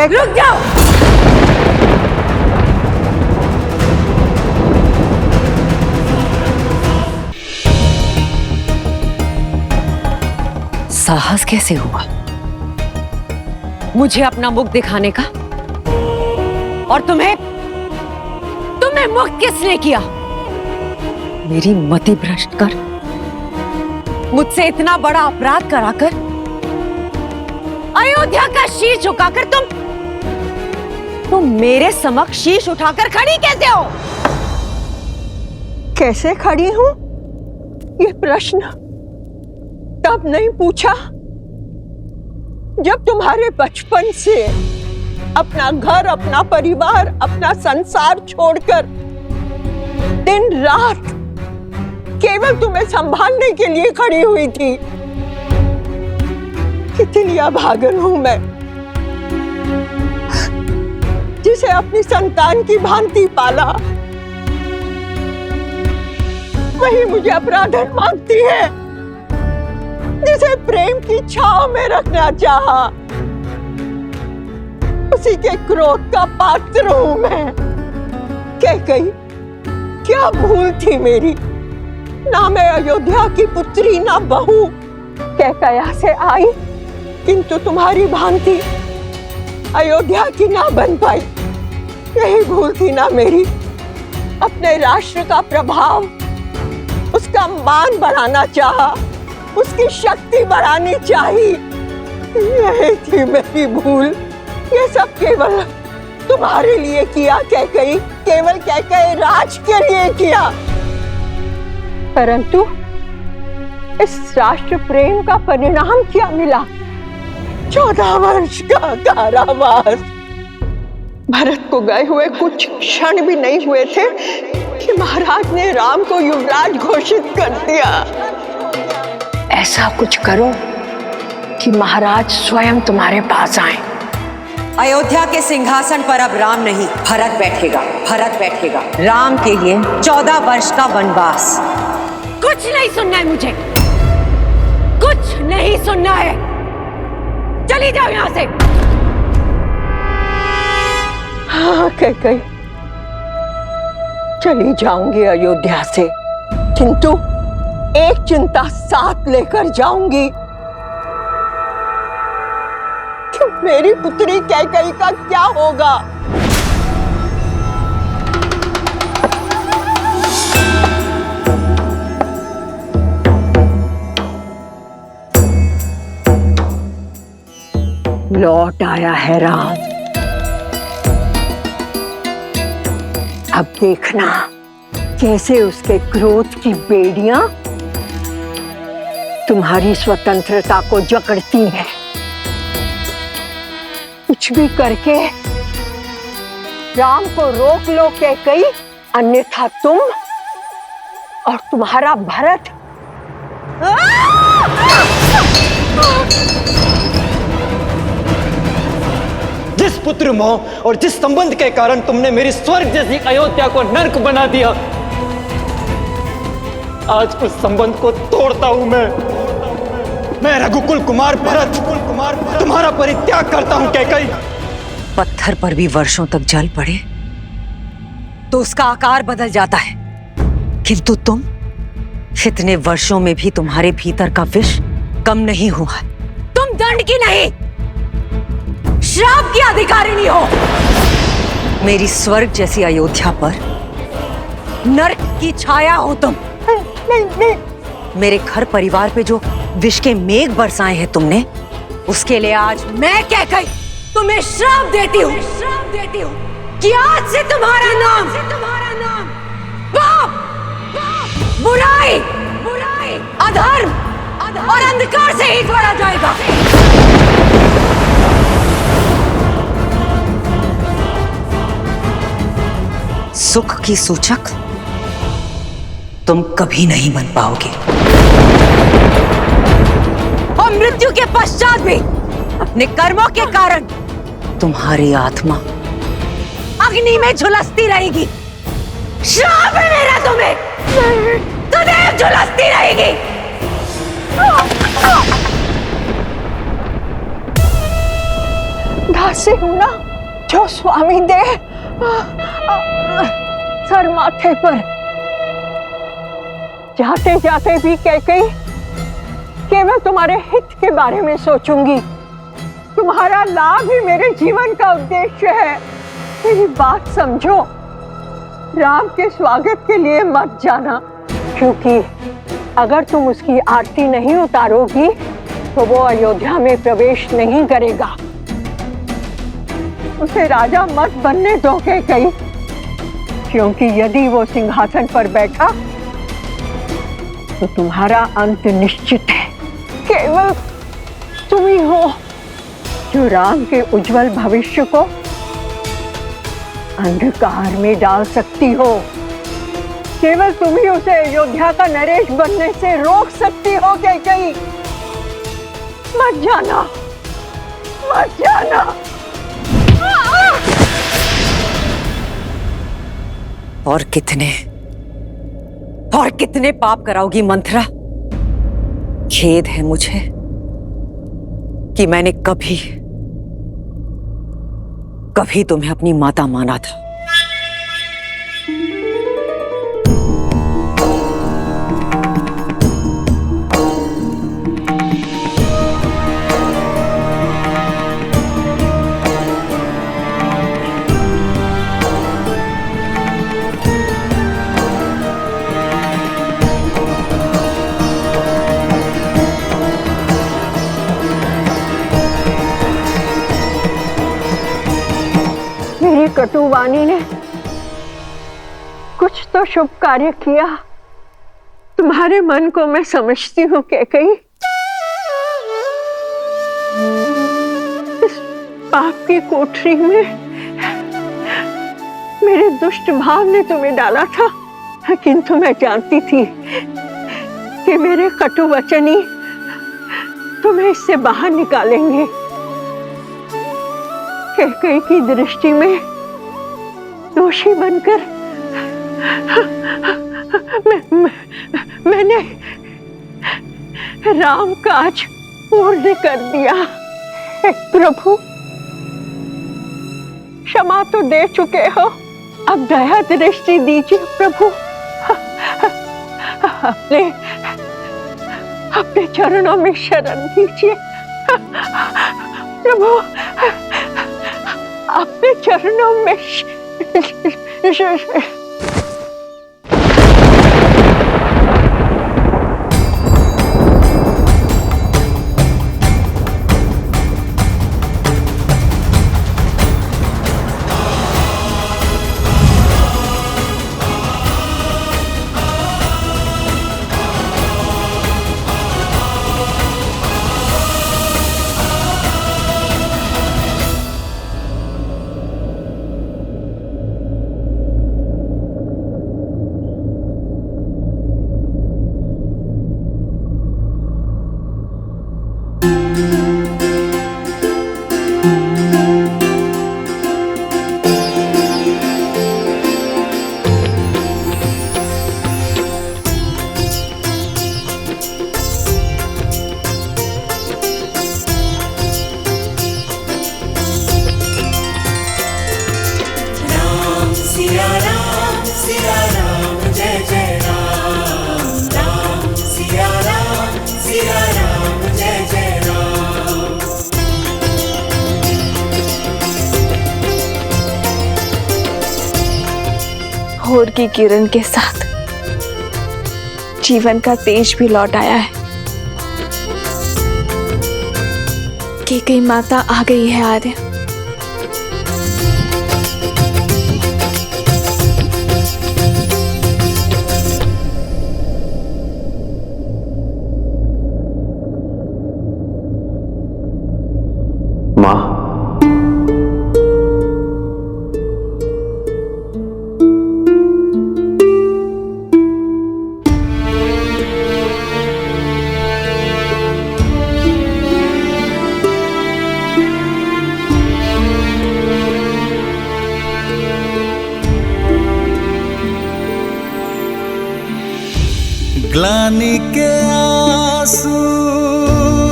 रुक जाओ। साहस कैसे हुआ मुझे अपना मुख दिखाने का? और तुम्हें मुक्त किसने किया? मेरी मति भ्रष्ट कर मुझसे इतना बड़ा अपराध कराकर अयोध्या का शीश झुकाकर तुम मेरे समक्ष शीश उठाकर खड़ी कैसे हो? कैसे खड़ी हूं ये प्रश्न तब नहीं पूछा जब तुम्हारे बचपन से अपना घर, अपना परिवार, अपना संसार छोड़कर दिन रात केवल तुम्हें संभालने के लिए खड़ी हुई थी। कितनी अभागन हूं मैं, जिसे अपनी संतान की भांति पाला, वही मुझे अपराधन मानती है जिसे प्रेम की छांव में रखना चाहा। उसी के क्रोध का पात्र हूं मैं। कैकेयी, क्या भूल थी मेरी? ना मैं अयोध्या की पुत्री, ना बहू। कैकेयी से आई किंतु तुम्हारी भांति अयोध्या की ना बन पाई। यही भूल थी ना मेरी। अपने राष्ट्र का प्रभाव, उसका मान बढ़ाना चाहा, उसकी शक्ति बढ़ानी चाहिए। यही थी मेरी भूल। ये सब केवल तुम्हारे लिए किया कैकेयी, केवल कैकेयी राज के लिए किया। परंतु इस राष्ट्र प्रेम का परिणाम क्या मिला? 14 वर्ष का कारावास। भरत को गए हुए कुछ क्षण भी नहीं हुए थे कि महाराज ने राम को युवराज घोषित कर दिया। ऐसा कुछ करो कि महाराज स्वयं तुम्हारे पास आए। अयोध्या के सिंहासन पर अब राम नहीं, भरत बैठेगा। भरत बैठेगा। राम के लिए 14 वर्ष का वनवास। कुछ नहीं सुनना है मुझे, कुछ नहीं सुनना है। चली जाओ यहां से। हाँ कैकेयी, चली जाऊंगी अयोध्या से, किंतु एक चिंता साथ लेकर जाऊंगी कि मेरी पुत्री कैकेयी का क्या होगा। लौट आया है राम। अब देखना कैसे उसके क्रोध की बेड़ियां तुम्हारी स्वतंत्रता को जकड़ती हैं। कुछ भी करके राम को रोक लो कैकेयी, अन्यथा तुम और तुम्हारा भरत। जिस पुत्र मोह और जिस संबंध के कारण तुमने मेरी स्वर्ग जैसी अयोध्या को नर्क बना दिया, आज उस संबंध को तोड़ता हूं मैं रघुकुल कुमार भरत तुम्हारा परित्याग करता हूं कैकेयी। पत्थर पर भी वर्षों तक जल पड़े तो उसका आकार बदल जाता है, किंतु तुम इतने वर्षों में भी तुम्हारे भीतर का विष कम नहीं हुआ। तुम दंड की नहीं, श्राप की अधिकारिणी हो। मेरी स्वर्ग जैसी अयोध्या पर नरक की छाया हो तुम। नहीं। मेरे घर परिवार पे जो विष के मेघ बरसाए हैं तुमने, उसके लिए आज मैं कैकेयी तुम्हें श्राप देती हूँ कि आज से तुम्हारा नाम पाप, बुराई, अधर्म और अंधकार से ही जोड़ा जाएगा। सुख की सूचक तुम कभी नहीं बन पाओगे, और मृत्यु के पश्चात भी अपने कर्मों के कारण तुम्हारी आत्मा अग्नि में झुलसती रहेगी। श्राप है मेरा तुम्हें, सदैव झुलसती रहेगी। दासी हूं ना, जो स्वामी दे सर माथे पर। जाते जाते भी कैकेयी केवल तुम्हारे हित के बारे में सोचूंगी। तुम्हारा लाभ ही मेरे जीवन का उद्देश्य है। मेरी बात समझो, राम के स्वागत के लिए मत जाना, क्योंकि अगर तुम उसकी आरती नहीं उतारोगी तो वो अयोध्या में प्रवेश नहीं करेगा। उसे राजा मत बनने दो कैकेयी, क्योंकि यदि वो सिंहासन पर बैठा तो तुम्हारा अंत निश्चित है। केवल तुम ही हो जो राम के उज्जवल भविष्य को अंधकार में डाल सकती हो। केवल तुम ही उसे अयोध्या का नरेश बनने से रोक सकती हो कैकेयी। मत जाना, मत जाना। और कितने पाप कराओगी मंथरा? खेद है मुझे कि मैंने कभी तुम्हें अपनी माता माना था। मेरी कटुवाणी ने कुछ तो शुभ कार्य किया। तुम्हारे मन को मैं समझती हूँ कैकेयी। इस पाप की कोठरी में मेरे दुष्ट भाव ने तुम्हें डाला था, किंतु मैं जानती थी कि मेरे कटु वचन ही तुम्हें इससे बाहर निकालेंगे। कैकेयी की दृष्टि में दोषी बनकर मैंने राम काज पूर्ण कर दिया। हे प्रभु, क्षमा तो दे चुके हो, अब दया दृष्टि दीजिए प्रभु। अपने चरणों में शरण दीजिए प्रभु। अपने चरणों में भोर की किरण के साथ जीवन का तेज भी लौट आया है। कैकेयी माता आ गई है आर्य। माँ, ग्लानि के आंसू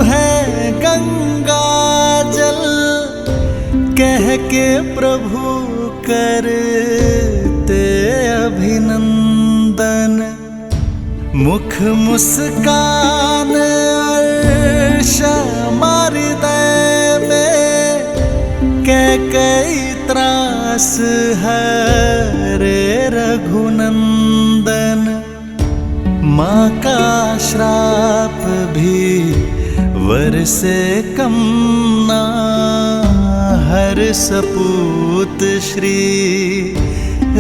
है गंगा जल, के प्रभु करते अभिनंदन, मुख मुस्कान हृदय में, कई त्रास हरे रघुनंदन। माँ का श्राप भी वर से कम ना, हर सपूत श्री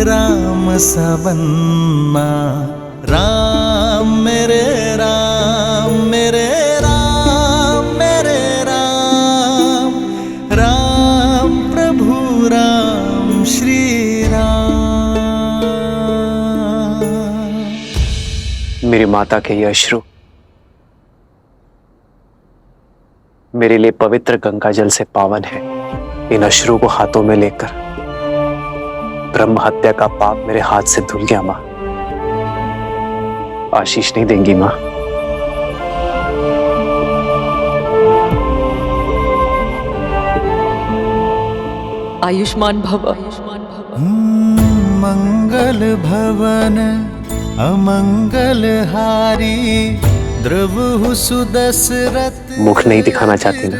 राम सबन्ना। राम मेरे राम मेरे राम मेरे राम, राम प्रभु राम श्री राम। मेरी माता के ये अश्रु मेरे लिए पवित्र गंगा जल से पावन है। इन अश्रु को हाथों में लेकर ब्रह्म हत्या का पाप मेरे हाथ से धुल गया। माँ आशीष नहीं देंगी माँ? आयुष्मान भव। मंगल भवन अमंगल हारी, द्रवहु सुदशरथ मुख नहीं दिखाना चाहती ना?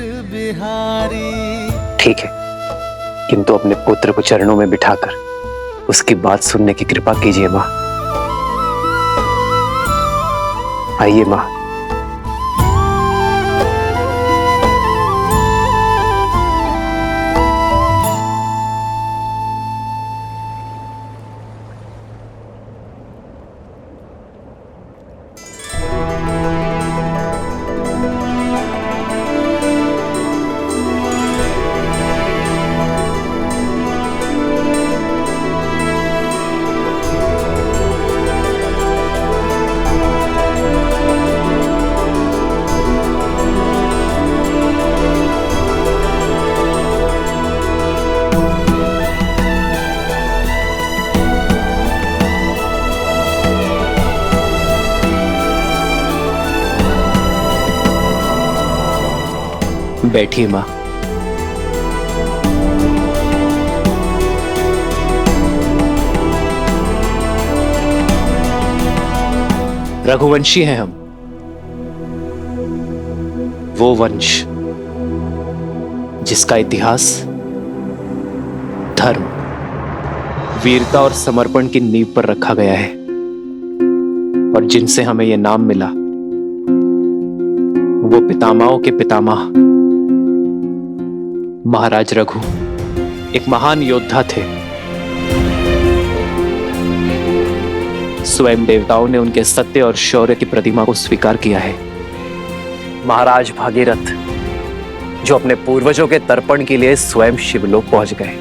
ठीक है, किंतु अपने पुत्र को चरणों में बिठाकर उसकी बात सुनने की कृपा कीजिए माँ। आइए माँ। बैठिए माँ। रघुवंशी हैं हम, वो वंश जिसका इतिहास धर्म, वीरता और समर्पण की नींव पर रखा गया है, और जिनसे हमें यह नाम मिला वो पितामहों के पितामह महाराज रघु एक महान योद्धा थे। स्वयं देवताओं ने उनके सत्य और शौर्य की प्रतिमा को स्वीकार किया है। महाराज भागीरथ जो अपने पूर्वजों के तर्पण के लिए स्वयं शिवलोक पहुंच गए,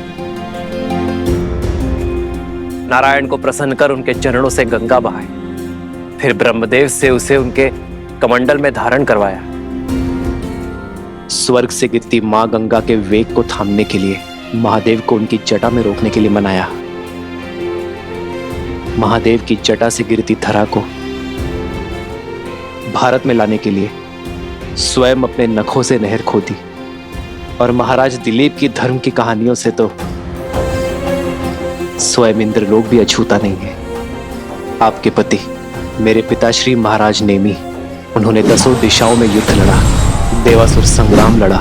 नारायण को प्रसन्न कर उनके चरणों से गंगा बहाई, फिर ब्रह्मदेव से उसे उनके कमंडल में धारण करवाया। स्वर्ग से गिरती मां गंगा के वेग को थामने के लिए महादेव को उनकी जटा में रोकने के लिए मनाया। महादेव की जटा से गिरती धरा को भारत में लाने के लिए स्वयं अपने नखों से नहर खोदी। और महाराज दिलीप की धर्म की कहानियों से तो स्वयं इंद्रलोक भी अछूता नहीं है। आपके पति मेरे पिताश्री महाराज नेमी, उन्होंने 10 दिशाओं में युद्ध लड़ा, देवासुर संग्राम लड़ा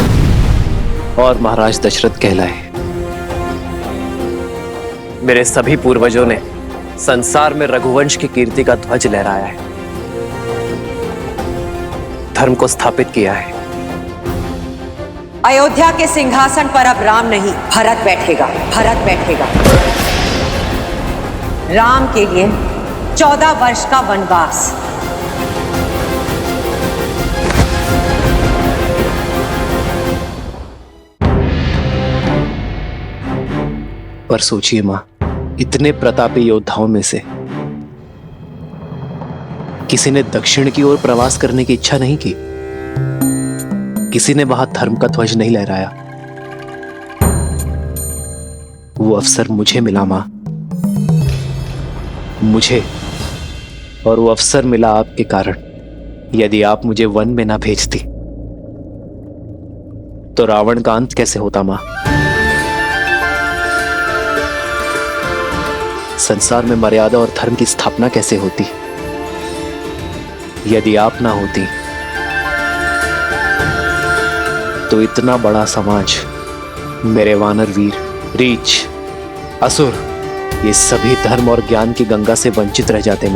और महाराज दशरथ कहलाए। मेरे सभी पूर्वजों ने संसार में रघुवंश की कीर्ति का ध्वज लहराया है, धर्म को स्थापित किया है। अयोध्या के सिंहासन पर अब राम नहीं भरत बैठेगा। भरत बैठेगा। राम के लिए 14 वर्ष का वनवास। पर सोचिए मां, इतने प्रतापी योद्धाओं में से किसी ने दक्षिण की ओर प्रवास करने की इच्छा नहीं की, किसी ने वहां धर्म का ध्वज नहीं लहराया। वो अवसर मुझे मिला मां, मुझे, और वो अवसर मिला आपके कारण। यदि आप मुझे वन में ना भेजती तो रावण का अंत कैसे होता मां? संसार में मर्यादा और धर्म की स्थापना कैसे होती यदि आप ना होती तो इतना बड़ा समाज, मेरे वानर वीर, रीछ, असुर, ये सभी धर्म और ज्ञान की गंगा से वंचित रह जाते।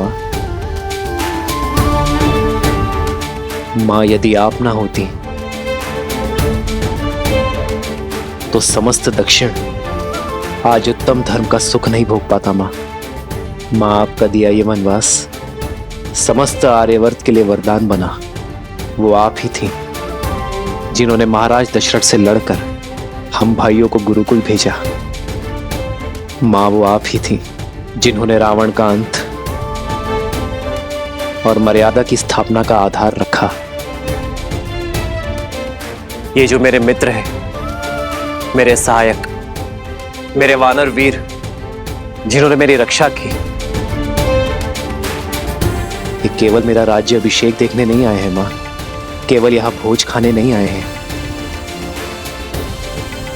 मां यदि आप ना होती तो समस्त दक्षिण आज उत्तम धर्म का सुख नहीं भोग पाता। मां आपका दिया ये वनवास समस्त आर्यवर्त के लिए वरदान बना। वो आप ही थी जिन्होंने महाराज दशरथ से लड़कर हम भाइयों को गुरुकुल भेजा। मां वो आप ही थी जिन्होंने रावण का अंत और मर्यादा की स्थापना का आधार रखा। ये जो मेरे मित्र हैं, मेरे सहायक, मेरे वानर वीर जिन्होंने मेरी रक्षा की, ये केवल मेरा राज्य अभिषेक देखने नहीं आए हैं। मां केवल यहां भोज खाने नहीं आए हैं,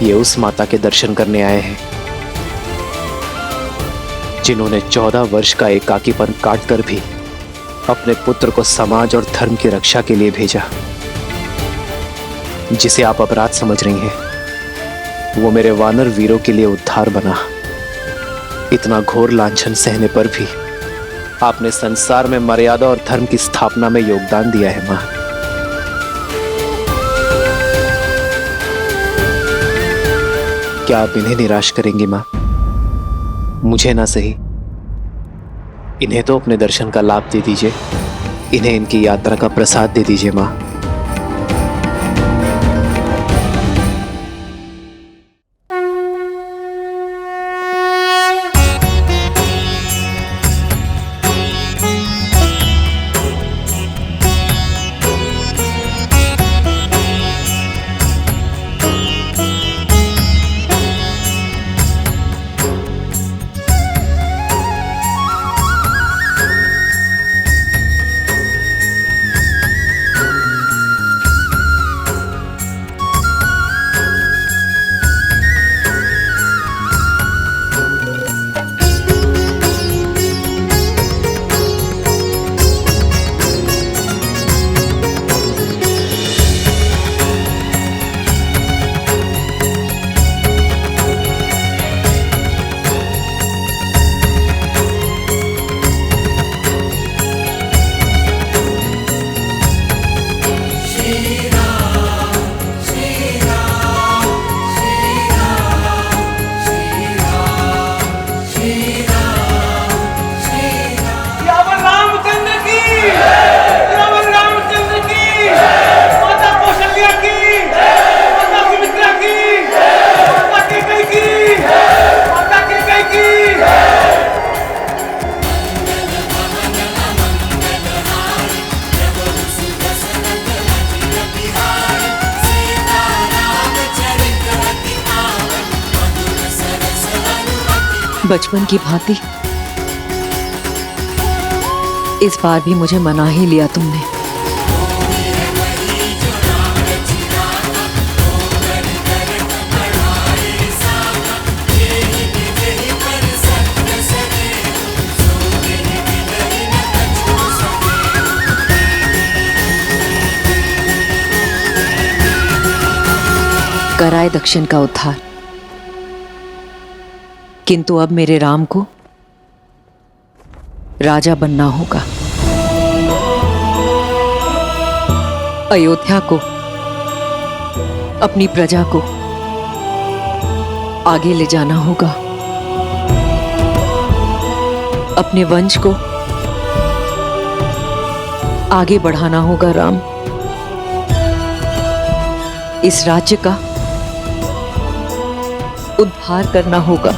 ये उस माता के दर्शन करने आए हैं जिन्होंने 14 वर्ष का एकाकीपन काटकर भी अपने पुत्र को समाज और धर्म की रक्षा के लिए भेजा। जिसे आप अपराध समझ रही हैं वो मेरे वानर वीरों के लिए उद्धार बना। इतना घोर लांछन सहने पर भी आपने संसार में मर्यादा और धर्म की स्थापना में योगदान दिया है। मां क्या आप इन्हें निराश करेंगी? मां मुझे ना सही, इन्हें तो अपने दर्शन का लाभ दे दीजिए, इन्हें इनकी यात्रा का प्रसाद दे दीजिए। मां बचपन की भांति इस बार भी मुझे मना ही लिया तुमने। कराए दक्षिण का उद्धार, किंतु अब मेरे राम को राजा बनना होगा। अयोध्या को, अपनी प्रजा को आगे ले जाना होगा। अपने वंश को आगे बढ़ाना होगा। राम, इस राज्य का उद्धार करना होगा।